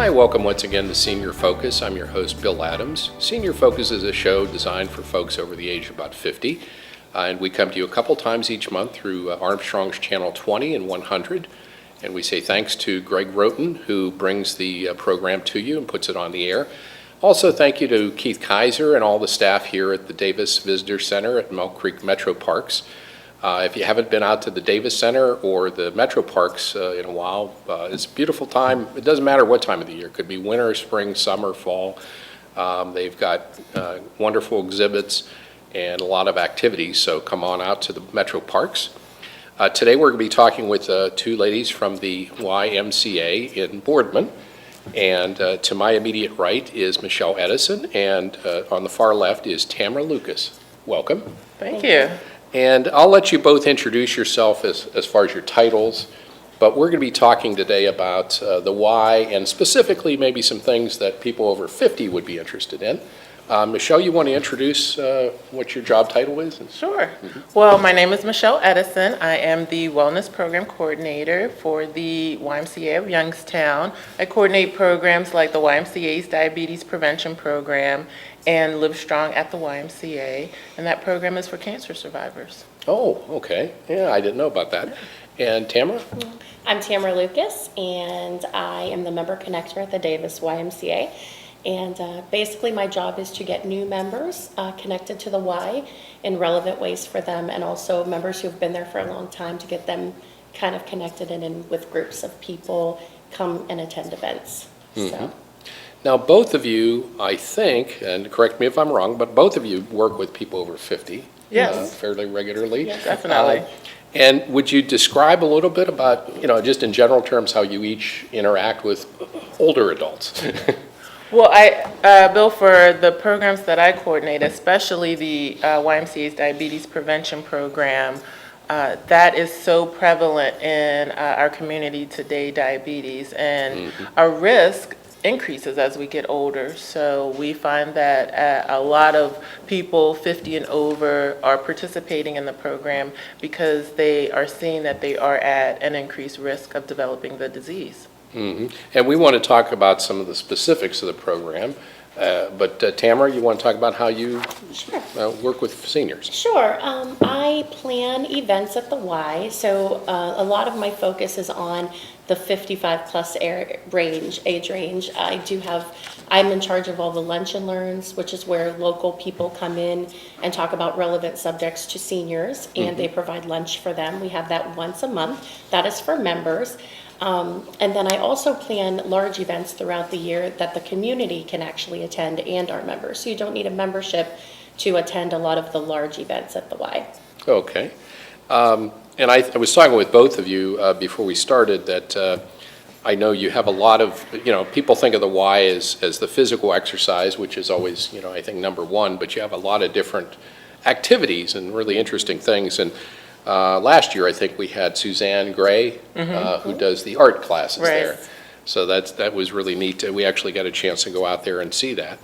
Hi, welcome once again to Senior Focus. I'm your host, Bill Adams. Senior Focus is a show designed for folks over the age of about 50. And we come to you a couple times each month through Armstrong's Channel 20 and 100. And we say thanks to Greg Roten, who brings the program to you and puts it on the air. Also, thank you to Keith Kaiser and all the staff here at the Davis Visitor Center at Mill Creek Metro Parks. If you haven't been out to the Davis Center or the Metro Parks in a while, it's a beautiful time. It doesn't matter what time of the year. It could be winter, spring, summer, fall. They've got wonderful exhibits and a lot of activities, so come on out to the Metro Parks. Today we're going to be talking with two ladies from the YMCA in Boardman. And to my immediate right is Michelle Edison, and on the far left is Tamra Lucas. Welcome. Thank you. And I'll let you both introduce yourself as far as your titles, but we're going to be talking today about the why and specifically maybe some things that people over 50 would be interested in. Michelle, you want to introduce what your job title is? Sure. Well, my name is Michelle Edison. I am the Wellness Program Coordinator for the YMCA of Youngstown. I coordinate programs like the YMCA's Diabetes Prevention Program and Live Strong at the YMCA, and that program is for cancer survivors. Oh, okay. Yeah, I didn't know about that. And Tamra? I'm Tamra Lucas, and I am the member connector at the Davis YMCA. And basically my job is to get new members connected to the Y in relevant ways for them, and also members who've been there for a long time to get them kind of connected and in with groups of people, come and attend events. So. Now, both of you, I think, and correct me if I'm wrong, but both of you work with people over 50 Yes. fairly regularly. Yes, definitely. And would you describe a little bit about, just in general terms, how you each interact with older adults? Well, Bill, for the programs that I coordinate, especially the YMCA's Diabetes Prevention Program, that is so prevalent in our community today, diabetes, and our risk increases as we get older. So we find that a lot of people 50 and over are participating in the program because they are seeing that they are at an increased risk of developing the disease. And we want to talk about some of the specifics of the program, but Tamara, you want to talk about how you work with seniors? Sure. I plan events at the Y, so a lot of my focus is on the 55 plus age range. I'm in charge of all the lunch and learns, which is where local people come in and talk about relevant subjects to seniors, and they provide lunch for them. We have that once a month. That is for members. And then I also plan large events throughout the year that the community can actually attend and our members. So you don't need a membership to attend a lot of the large events at the Y. Okay. And I was talking with both of you before we started that I know you have a lot of, people think of the Y as the physical exercise, which is always, I think number one, but you have a lot of different activities and really interesting things. And last year, I think we had Suzanne Gray, who does the art classes there. So that was really neat. We actually got a chance to go out there and see that.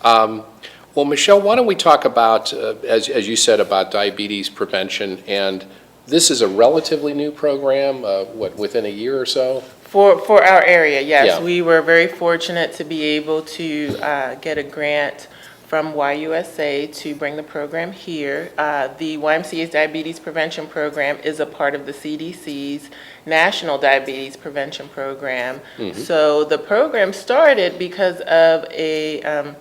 Well, Michelle, why don't we talk about, as you said, about diabetes prevention, and this is a relatively new program, within a year or so? For our area, yes. Yeah. We were very fortunate to be able to get a grant from YUSA to bring the program here. The YMCA's Diabetes Prevention Program is a part of the CDC's National Diabetes Prevention Program. So the program started because of a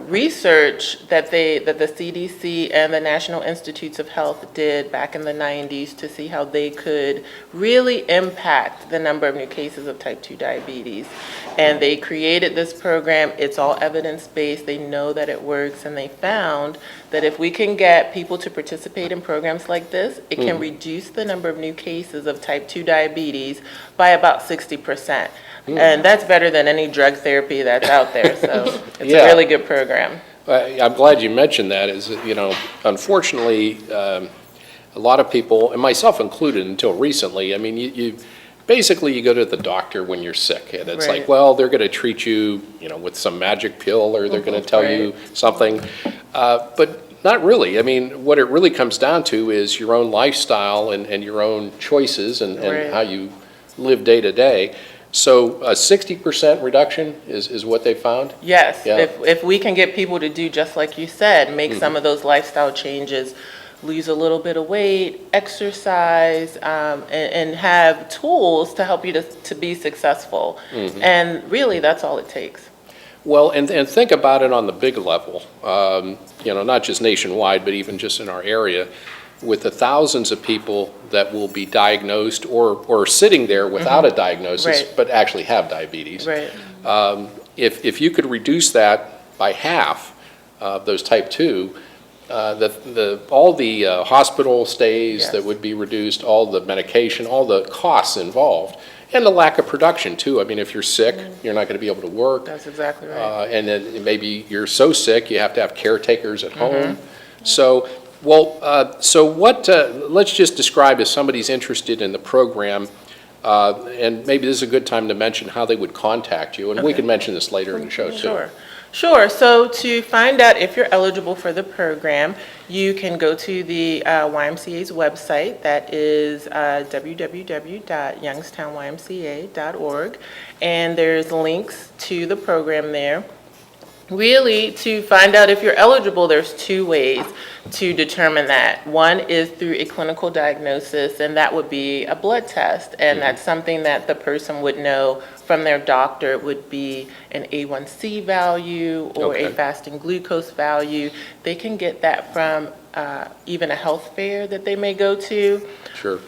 research that the CDC and the National Institutes of Health did back in the 90s to see how they could really impact the number of new cases of type 2 diabetes. And they created this program. It's all evidence-based. They know that it works, and they found that if we can get people to participate in programs like this, it can reduce the number of new cases of type 2 diabetes by about 60%. And that's better than any drug therapy that's out there, so it's a really good program. I'm glad you mentioned that. Unfortunately, a lot of people, and myself included until recently, I mean, you basically you go to the doctor when you're sick, and it's like, well, they're going to treat you, with some magic pill, or they're going to tell you something, but not really. I mean, what it really comes down to is your own lifestyle and your own choices and how you live day to day. So a 60% reduction is what they found? Yes, Yeah. if we can get people to do just like you said, make some of those lifestyle changes, lose a little bit of weight, exercise, and have tools to help you to be successful. And really, that's all it takes. Well, and think about it on the big level, not just nationwide, but even just in our area, with the thousands of people that will be diagnosed or sitting there without a diagnosis, Right. but actually have diabetes. Right. If you could reduce that by half, those type 2, all the hospital stays Yes. that would be reduced, all the medication, all the costs involved, and the lack of production too. I mean, if you're sick, you're not going to be able to work. That's exactly right. And then maybe you're so sick, you have to have caretakers at home. So, let's just describe, if somebody's interested in the program, and maybe this is a good time to mention how they would contact you, and we can mention this later in the show too. Sure. So to find out if you're eligible for the program, you can go to the YMCA's website. That is www.youngstownymca.org, and there's links to the program there. Really, to find out if you're eligible, there's 2 ways to determine that. One is through a clinical diagnosis, and that would be a blood test, and that's something that the person would know from their doctor. It would be an A1C value or Okay. a fasting glucose value. They can get that from even a health fair that they may go to. Sure.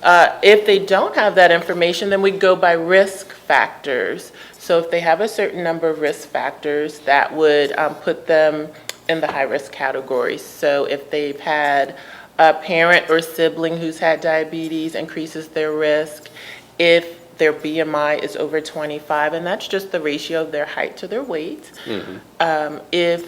If they don't have that information, then we go by risk factors. So if they have a certain number of risk factors, that would put them in the high-risk category. So if they've had a parent or sibling who's had diabetes, increases their risk. If their BMI is over 25, and that's just the ratio of their height to their weight. If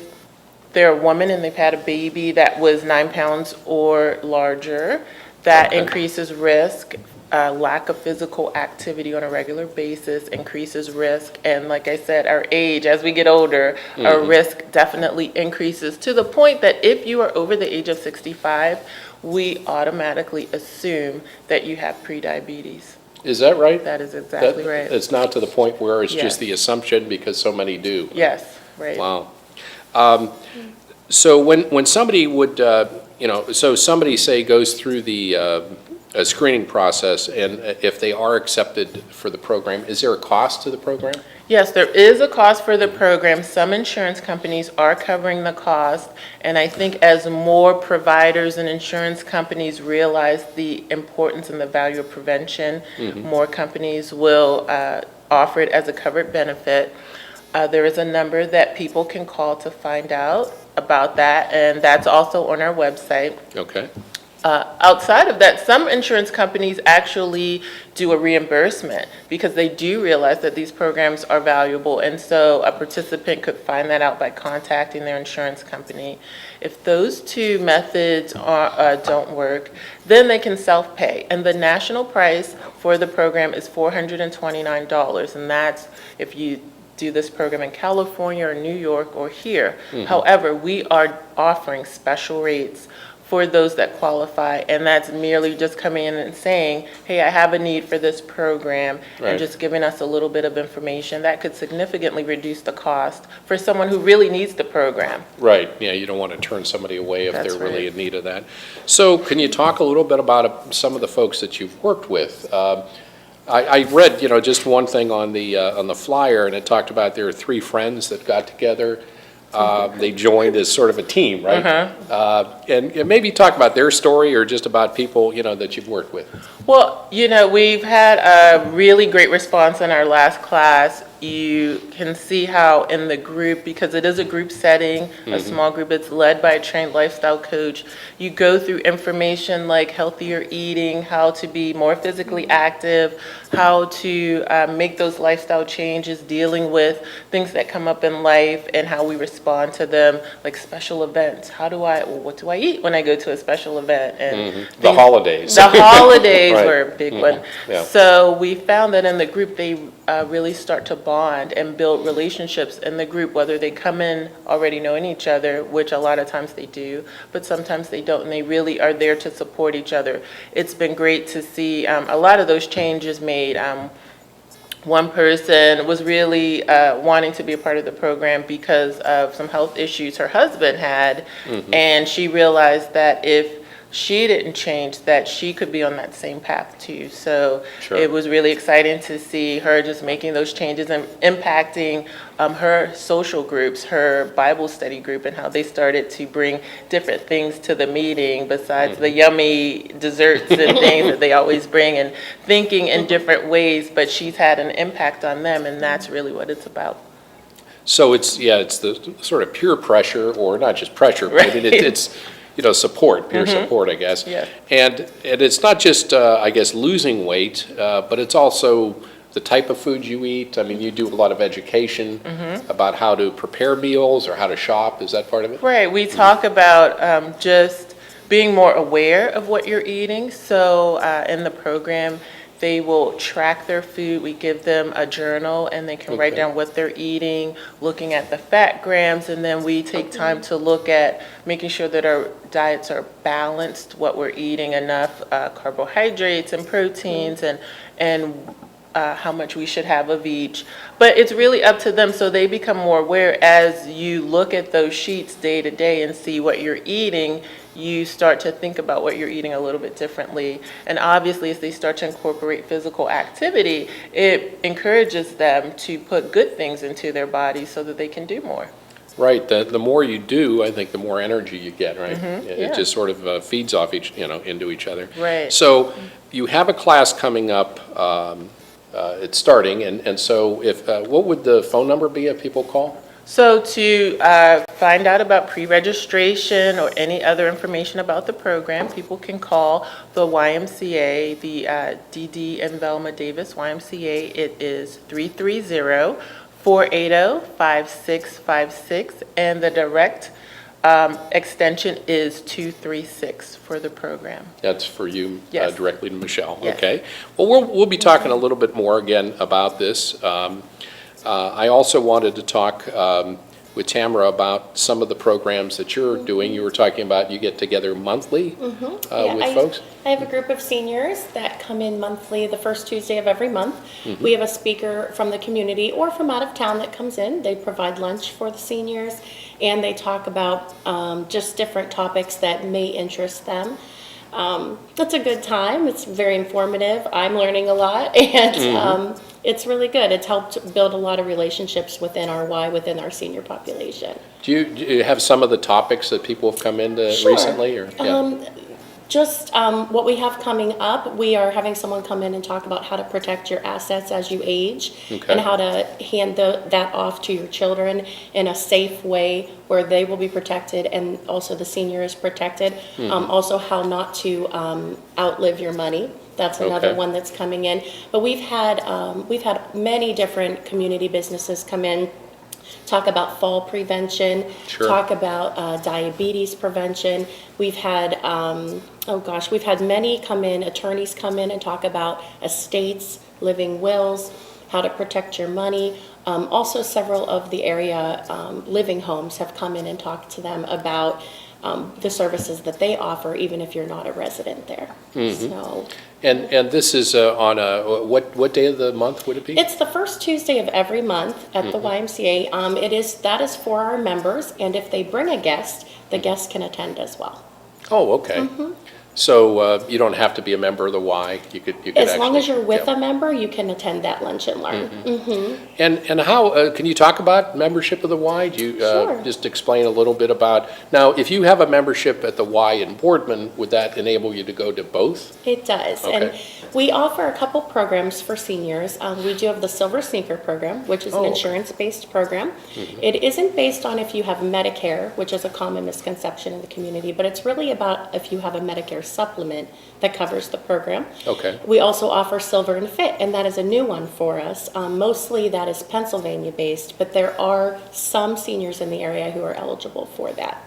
they're a woman and they've had a baby that was 9 pounds or larger, that increases risk. Lack of physical activity on a regular basis increases risk. And like I said, our age, as we get older, our risk definitely increases to the point that if you are over the age of 65, we automatically assume that you have prediabetes. Is that right? That is exactly right. It's not to the point where it's Yes. just the assumption because so many do. Yes, right. Wow. So when somebody would, so somebody, say, goes through the a screening process, and if they are accepted for the program, is there a cost to the program? Yes, there is a cost for the program. Some insurance companies are covering the cost, and I think as more providers and insurance companies realize the importance and the value of prevention, more companies will offer it as a covered benefit. There is a number that people can call to find out about that, and that's also on our website. Okay. Outside of that, some insurance companies actually do a reimbursement because they do realize that these programs are valuable, and so a participant could find that out by contacting their insurance company. If those 2 methods don't work, then they can self-pay, and the national price for the program is $429, and that's if you do this program in California or New York or here. However, we are offering special rates for those that qualify, and that's merely just coming in and saying, hey, I have a need for this program, Right. and just giving us a little bit of information. That could significantly reduce the cost for someone who really needs the program. Right, yeah, you don't want to turn somebody away if That's they're really right. in need of that. So can you talk a little bit about some of the folks that you've worked with? I read, just one thing on the flyer, and it talked about there are 3 friends that got together. They joined as sort of a team, right? And maybe talk about their story or just about people, that you've worked with. Well, we've had a really great response in our last class. You can see how in the group, because it is a group setting, a small group, it's led by a trained lifestyle coach. You go through information like healthier eating, how to be more physically active, how to make those lifestyle changes, dealing with things that come up in life and how we respond to them, like special events. What do I eat when I go to a special event? And The holidays. The holidays Right. were a big one. Yeah. So we found that in the group, they really start to bond and build relationships in the group, whether they come in already knowing each other, which a lot of times they do, but sometimes they don't, and they really are there to support each other. It's been great to see a lot of those changes made. One person was really wanting to be a part of the program because of some health issues her husband had, and she realized that if she didn't change, that she could be on that same path too. So Sure. it was really exciting to see her just making those changes and impacting her social groups, her Bible study group, and how they started to bring different things to the meeting besides the yummy desserts and things that they always bring, and thinking in different ways. But she's had an impact on them, and that's really what it's about. So it's the sort of peer pressure, or not just pressure, but Right. it's support, peer support, I guess. Yeah. And it's not just, I guess, losing weight, but it's also the type of food you eat. I mean, you do a lot of education about how to prepare meals or how to shop. Is that part of it? Right, we talk about just being more aware of what you're eating. So in the program, they will track their food. We give them a journal, and they can write Okay. down what they're eating, looking at the fat grams, and then we take time to look at making sure that our diets are balanced, what we're eating, enough carbohydrates and proteins, and how much we should have of each. But it's really up to them, so they become more aware. As you look at those sheets day to day and see what you're eating, you start to think about what you're eating a little bit differently. And obviously, as they start to incorporate physical activity, it encourages them to put good things into their body so that they can do more. Right. The more you do, I think the more energy you get, right? It yeah. just sort of feeds off into each other. Right. So you have a class coming up. It's starting, and so if what would the phone number be if people call? So to find out about pre-registration or any other information about the program, people can call the YMCA, the DD and Velma Davis YMCA. It is 330-480-5656, and the direct extension is 236 for the program. That's for you Yes. directly to Michelle. Yes. Okay. Well, we'll be talking a little bit more again about this. I also wanted to talk with Tamra about some of the programs that you're doing. You were talking about you get together monthly with folks. I have a group of seniors that come in monthly, the first Tuesday of every month. We have a speaker from the community or from out of town that comes in. They provide lunch for the seniors, and they talk about just different topics that may interest them. It's a good time. It's very informative. I'm learning a lot, and it's really good. It's helped build a lot of relationships within our within our senior population. Do you have some of the topics that people have come into Sure. recently? Or Just what we have coming up, we are having someone come in and talk about how to protect your assets as you age, Okay. and how to hand that off to your children in a safe way where they will be protected and also the senior is protected. Also how not to outlive your money. That's another Okay. one that's coming in. But we've had many different community businesses come in, talk about fall prevention, Sure. talk about diabetes prevention. We've had, we've had many come in, attorneys come in and talk about estates, living wills, how to protect your money. Also, several of the area living homes have come in and talked to them about the services that they offer, even if you're not a resident there. So and this is on what day of the month would it be? it's the first Tuesday of every month at the YMCA. That is for our members, and if they bring a guest, the guest can attend as well. Oh, okay. So you don't have to be a member of the Y. You could As long as you're with yeah. a member, you can attend that lunch and learn. And how can you talk about membership of the Y? Do you Sure. just explain a little bit about now? If you have a membership at the Y in Boardman, would that enable you to go to both? It does. Okay. And we offer a couple programs for seniors. We do have the Silver Sneaker program, which is an okay. insurance-based program. It isn't based on if you have Medicare, which is a common misconception in the community, but it's really about if you have a Medicare supplement that covers the program. Okay. We also offer Silver and Fit, and that is a new one for us. Mostly that is Pennsylvania-based, but there are some seniors in the area who are eligible for that.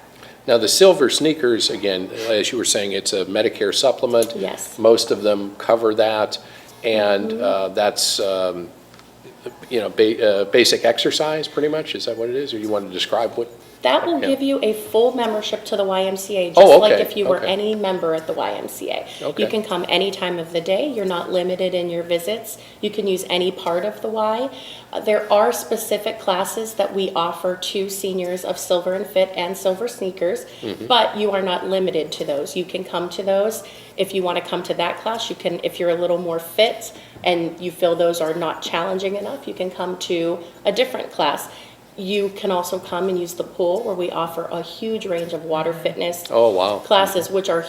Now the silver sneakers, again, as you were saying, it's a Medicare supplement. Yes. Most of them cover that, and that's basic exercise, pretty much. Is that what it is, or you want to describe what? That will Yeah. give you a full membership to the YMCA, just Oh, like okay, if you were okay. any member at the YMCA. Okay. You can come any time of the day. You're not limited in your visits. You can use any part of the Y. There are specific classes that we offer to seniors of Silver and Fit and Silver Sneakers, but you are not limited to those. You can come to those. If you want to come to that class, you can. If you're a little more fit and you feel those are not challenging enough, you can come to a different class. You can also come and use the pool, where we offer a huge range of water fitness Oh, wow. classes, which are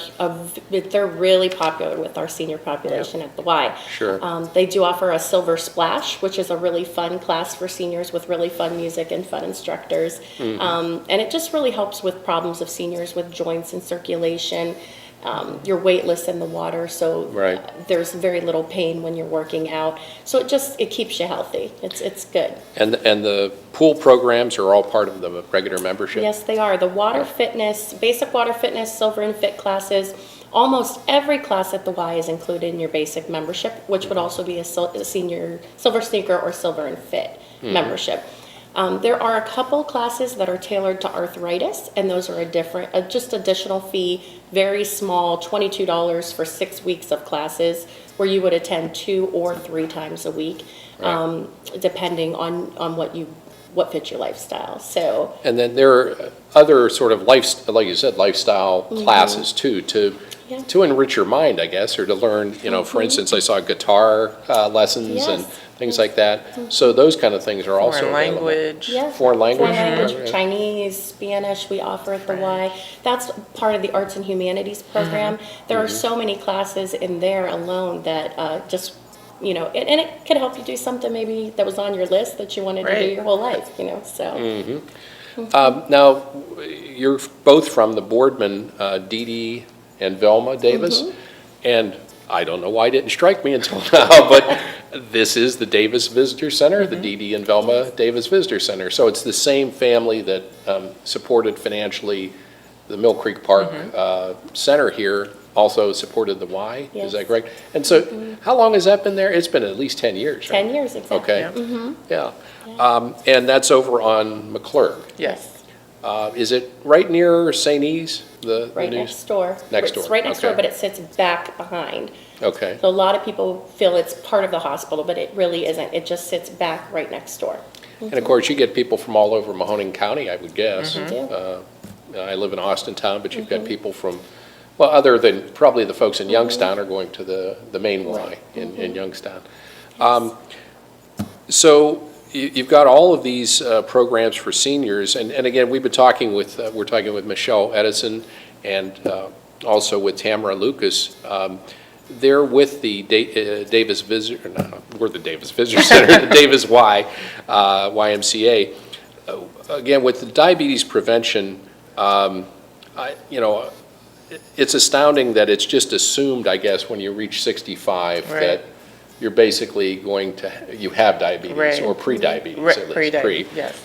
they're really popular with our senior population at the Y. Sure. They do offer a Silver Splash, which is a really fun class for seniors with really fun music and fun instructors. And it just really helps with problems of seniors with joints and circulation. You're weightless in the water, so Right. there's very little pain when you're working out. So it keeps you healthy. It's good. And the pool programs are all part of the regular membership? Yes, they are. The water fitness, basic water fitness, Silver and Fit classes, almost every class at the Y is included in your basic membership, which would also be a senior Silver Sneaker or Silver and Fit membership. There are a couple classes that are tailored to arthritis, and those are just additional fee, very small, $22 for 6 weeks of classes, where you would attend 2 or 3 times a week, Right. depending on what fits your lifestyle. So And then there are other sort of like you said, lifestyle classes too, Yeah. to enrich your mind, I guess, or to learn, for instance, I saw guitar lessons and Yes. things like that. So those kind of things are also Foreign available. language. yeah, Foreign language? Foreign Yeah. Chinese, Spanish, we offer at the Y. That's part of the Arts and Humanities program. There are so many classes in there alone that just, and it could help you do something maybe that was on your list that you wanted to do Right. your whole life, so. Now, you're both from the Boardman, Dee Dee and Velma Davis, and I don't know why it didn't strike me until now, but this is the Davis Visitor Center, the Dee Dee and Velma Davis Visitor Center. So it's the same family that supported financially the Mill Creek Park Center here, also supported the Y, is that Yes. correct? And so how long has that been there? It's been at least 10 years, right? 10 years, exactly. Okay, yeah. And that's over on McClurg. Yes. Is it right near St. E's? The Right news? next door. Next It's door, right next door, okay. but it sits back behind. Okay. So a lot of people feel it's part of the hospital, but it really isn't. It just sits back right next door. And of course, you get people from all over Mahoning County, I would guess. We do. I live in Austin town, but you've got people from, well, other than probably the folks in Youngstown are going to the main Y in Youngstown. So you've got all of these programs for seniors, and again, we're talking with Michelle Edison and also with Tamra Lucas. They're with the Davis Visitor, no, we're the Davis Visitor Center, the Davis Y, YMCA. Again, with the diabetes prevention, it's astounding that it's just assumed, I guess, when you reach 65 Right. that you're basically you have diabetes Right. or pre-diabetes Right, at least. pre-diabetes, yes.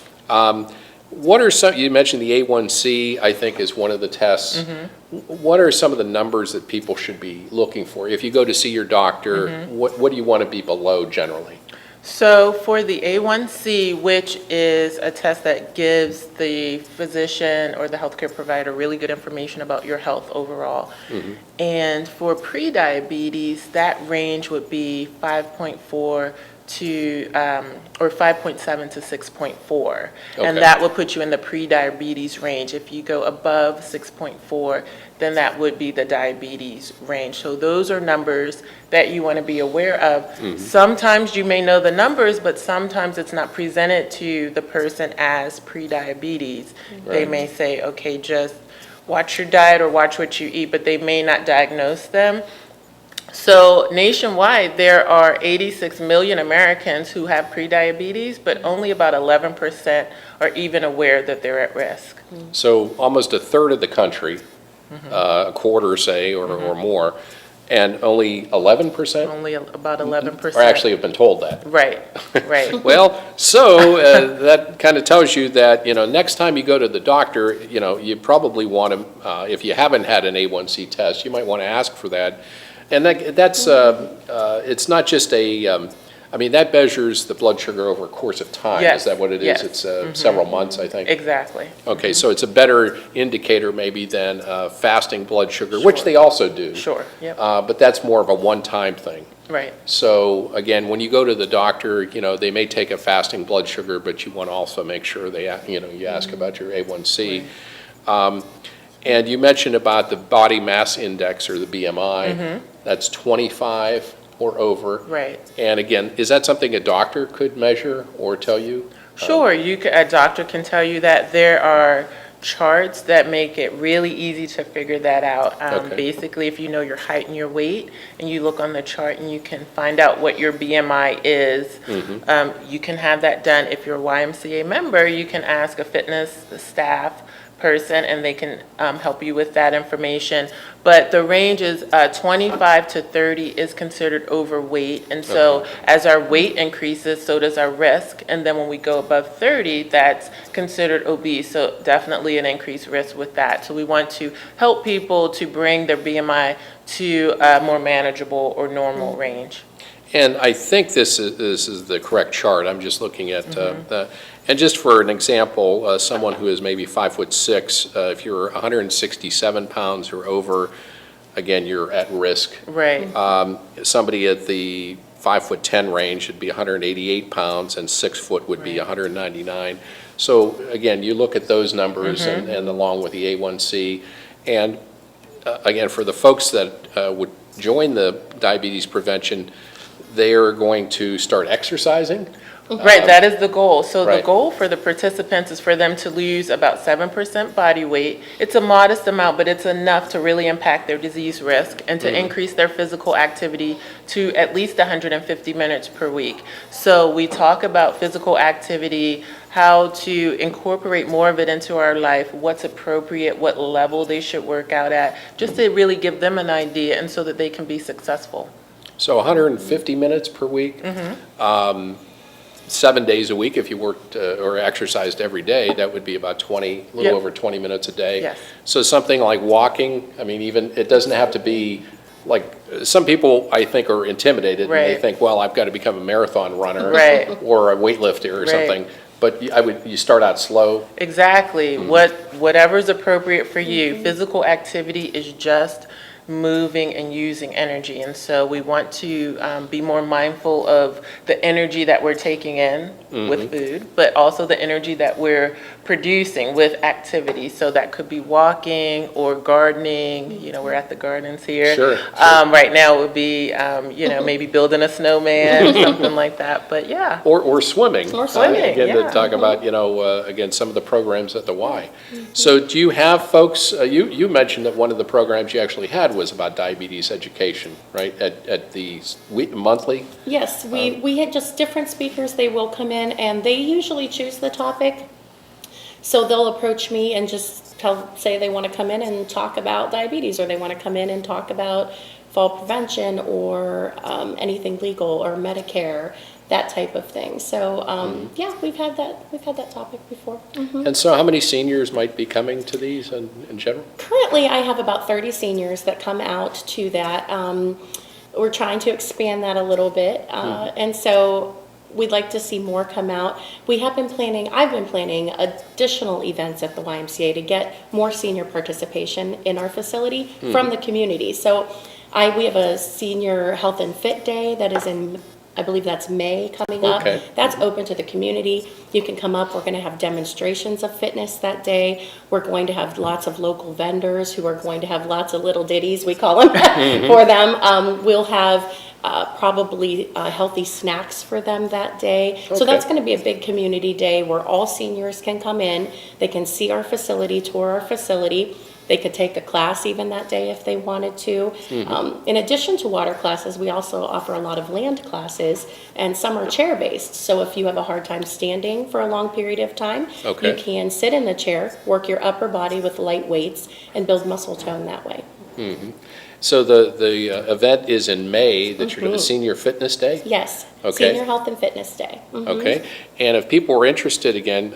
What are you mentioned the A1C, I think, is one of the tests. What are some of the numbers that people should be looking for? If you go to see your doctor, what do you want to be below generally? So for the A1C, which is a test that gives the physician or the healthcare provider really good information about your health overall. And for pre-diabetes, that range would be 5.4 to, or 5.7 to 6.4. And Okay. that would put you in the pre-diabetes range. If you go above 6.4, then that would be the diabetes range. So those are numbers that you want to be aware of. Sometimes you may know the numbers, but sometimes it's not presented to the person as pre-diabetes. They Right. may say, okay, just watch your diet or watch what you eat, but they may not diagnose them. So nationwide, there are 86 million Americans who have prediabetes, but only about 11% are even aware that they're at risk. So almost a third of the country, a quarter, say, or more, and only 11%? Only about 11%. Or actually have been told that. Right, right. Well, so that kind of tells you that, next time you go to the doctor, you probably want to, if you haven't had an A1C test, you might want to ask for that. And that's, it's not just a I mean, that measures the blood sugar over a course of time. Yes, Is that what it is? yes. It's several months, I think. Exactly. Okay, so it's a better indicator maybe than fasting blood sugar, which Sure. they also do. Sure, yep, But that's more of a one-time thing. right. So again, when you go to the doctor, they may take a fasting blood sugar, but you want to also make sure you ask about your A1C. And you mentioned about the body mass index, or the BMI. That's 25 or over. Right. And again, is that something a doctor could measure or tell you? Sure, a doctor can tell you that. There are charts that make it really easy to figure that out. Okay. Basically, if you know your height and your weight, and you look on the chart and you can find out what your BMI is, you can have that done. If you're a YMCA member, you can ask a fitness staff person, and they can help you with that information. But the range is 25 to 30 is considered overweight, and so as our weight increases, so does our risk. And then when we go above 30, that's considered obese, so definitely an increased risk with that. So we want to help people to bring their BMI to a more manageable or normal range. And I think this is the correct chart. I'm just looking at and just for an example, someone who is maybe 5'6", if you're 167 pounds or over, again, you're at risk. Right. Somebody at the 5'10" range would be 188 pounds, and 6 foot would be 199. So again, you look at those numbers and along with the A1C. And again, for the folks that would join the diabetes prevention, they are going to start exercising. Right, that is the goal. So the Right. goal for the participants is for them to lose about 7% body weight. It's a modest amount, but it's enough to really impact their disease risk and to increase their physical activity to at least 150 minutes per week. So we talk about physical activity, how to incorporate more of it into our life, what's appropriate, what level they should work out at, just to really give them an idea and so that they can be successful. So 150 minutes per week, 7 days a week. If you worked or exercised every day, that would be about 20, a little Yep. over 20 minutes a day. Yes. So something like walking, I mean, even, it doesn't have to be, like, some people, I think, are intimidated. And they Right. think, well, I've got to become a marathon runner. Right. Or a weightlifter or Right. something. But you start out slow. Exactly. Whatever's appropriate for you. Physical activity is just moving and using energy. And so we want to be more mindful of the energy that we're taking in with food, but also the energy that we're producing with activity. So that could be walking or gardening. We're at the gardens here. Sure. Right now it would be, maybe building a snowman, something like that. But yeah. Or swimming. Or swimming, Again, to yeah. talk about, again, some of the programs at the Y. So do you have folks, you mentioned that one of the programs you actually had was about diabetes education, right, at the monthly? Yes, we had just different speakers. They will come in and they usually choose the topic. So they'll approach me and just say they want to come in and talk about diabetes, or they want to come in and talk about fall prevention, or anything legal or Medicare, that type of thing. So yeah, we've had that topic before. And so how many seniors might be coming to these in general? Currently, I have about 30 seniors that come out to that. We're trying to expand that a little bit, and so we'd like to see more come out. I've been planning additional events at the YMCA to get more senior participation in our facility from the community. So we have a senior health and fit day that is in, I believe that's May coming up. Okay. That's open to the community. You can come up. We're going to have demonstrations of fitness that day. We're going to have lots of local vendors who are going to have lots of little ditties, we call them, for them. We'll have probably healthy snacks for them that day. So that's going to be a big community day where all seniors can come in. They can see our facility, tour our facility. They could take a class even that day if they wanted to. In addition to water classes, we also offer a lot of land classes, and some are chair-based. So if you have a hard time standing for a long period of time, you can sit in the chair, work your upper body with light weights, and build muscle tone that way. So the event is in May, that you're doing a Senior Fitness Day? Yes, Okay. Senior Health and Fitness Day. Okay. And if people are interested, again,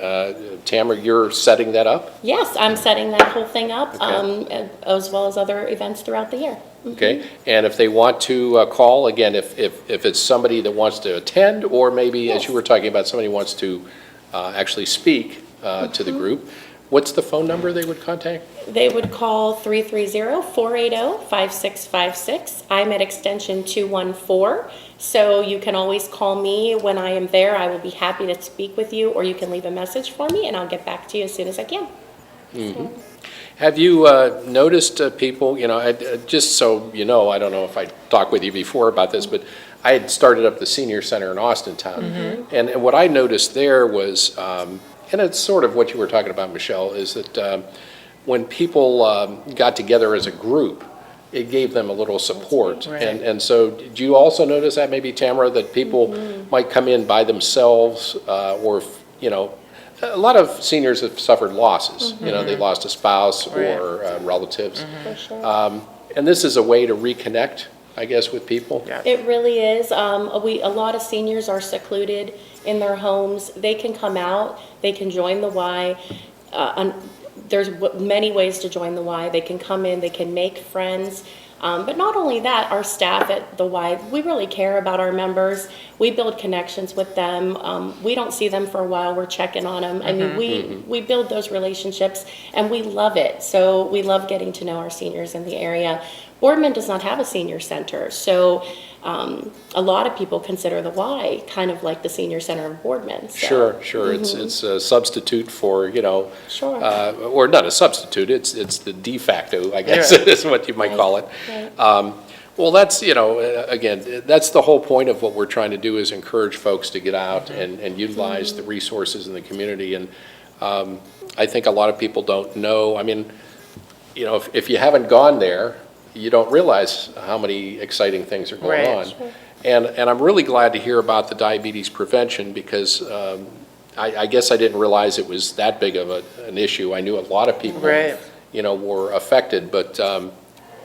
Tamra, you're setting that up? Yes, I'm setting that whole thing up, Okay. as well as other events throughout the year. Okay, and if they want to call, again, if it's somebody that wants to attend, or maybe, as you were talking about, somebody wants to actually speak to the group, what's the phone number they would contact? They would call 330-480-5656. I'm at extension 214, so you can always call me when I am there. I will be happy to speak with you, or you can leave a message for me, and I'll get back to you as soon as I can. Have you noticed people, just so you know, I don't know if I talked with you before about this, but I had started up the senior center in Austintown. And what I noticed there was, and it's sort of what you were talking about, Michelle, is that when people got together as a group, it gave them a little support. Right. And so do you also notice that, maybe, Tamra, that people might come in by themselves, or, a lot of seniors have suffered losses. They lost a spouse or relatives. For sure. And this is a way to reconnect, I guess, with people. Yeah. It really is. A lot of seniors are secluded in their homes. They can come out, they can join the Y. There's many ways to join the Y. They can come in, they can make friends. But not only that, our staff at the Y, we really care about our members. We build connections with them. We don't see them for a while, we're checking on them. I mean, we build those relationships, and we love it. So we love getting to know our seniors in the area. Boardman does not have a senior center, so a lot of people consider the Y kind of like the senior center of Boardman. So. Sure. It's a substitute for, Sure. or not a substitute, it's the de facto, I guess, Yeah. is what you might call it. Right. Well, that's, again, that's the whole point of what we're trying to do, is encourage folks to get out and utilize the resources in the community. And I think a lot of people don't know. I mean, if you haven't gone there, you don't realize how many exciting things are going Right. on. Sure. And I'm really glad to hear about the diabetes prevention, because I guess I didn't realize it was that big of an issue. I knew a lot of people, Right. were affected, but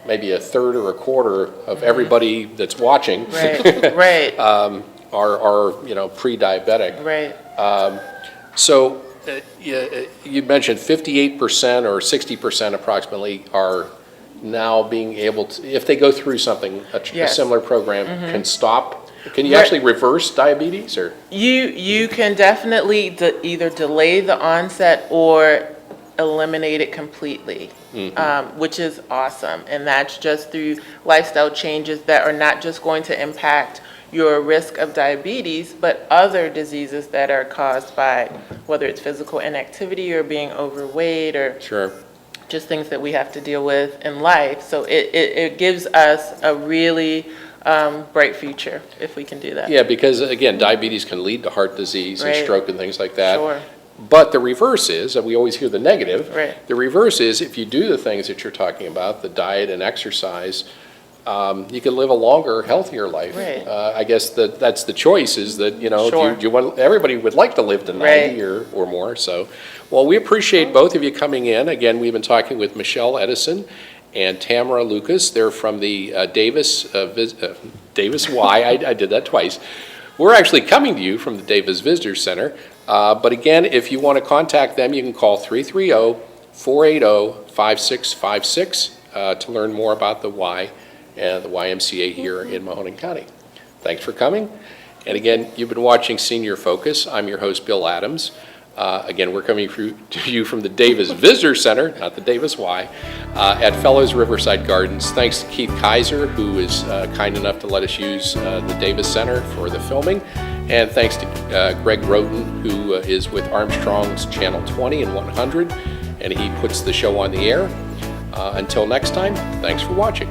maybe a third or a quarter of everybody that's watching Right. are pre-diabetic. Right. So you mentioned 58% or 60% approximately are now being able to, if they go through something, a Yes. similar program, can stop. Can you Right. actually reverse diabetes, or? You can definitely either delay the onset or eliminate it completely, which is awesome. And that's just through lifestyle changes that are not just going to impact your risk of diabetes, but other diseases that are caused by whether it's physical inactivity or being overweight or Sure. just things that we have to deal with in life. So it gives us a really bright future if we can do that. Yeah, because again, diabetes can lead to heart disease and Right. stroke and things like that. Sure. But the reverse is, and we always hear the negative, Right. the reverse is, if you do the things that you're talking about, the diet and exercise, you can live a longer, healthier life. Right. I guess that's the choice, is that, Sure. if you want, everybody would like to live to 90 or more. So, well, we appreciate both of you coming in. Again, we've been talking with Michelle Edison and Tamra Lucas. They're from the Davis Y. I did that twice. We're actually coming to you from the Davis Visitor Center. But again, if you want to contact them, you can call 330-480-5656 to learn more about the Y and the YMCA here in Mahoning County. Thanks for coming. And again, you've been watching Senior Focus. I'm your host, Bill Adams. Again, we're coming to you from the Davis Visitor Center, not the Davis Y, at Fellows Riverside Gardens. Thanks to Keith Kaiser, who is kind enough to let us use the Davis Center for the filming. And thanks to Greg Roden, who is with Armstrong's Channel 20 and 100, and he puts the show on the air. Until next time, thanks for watching.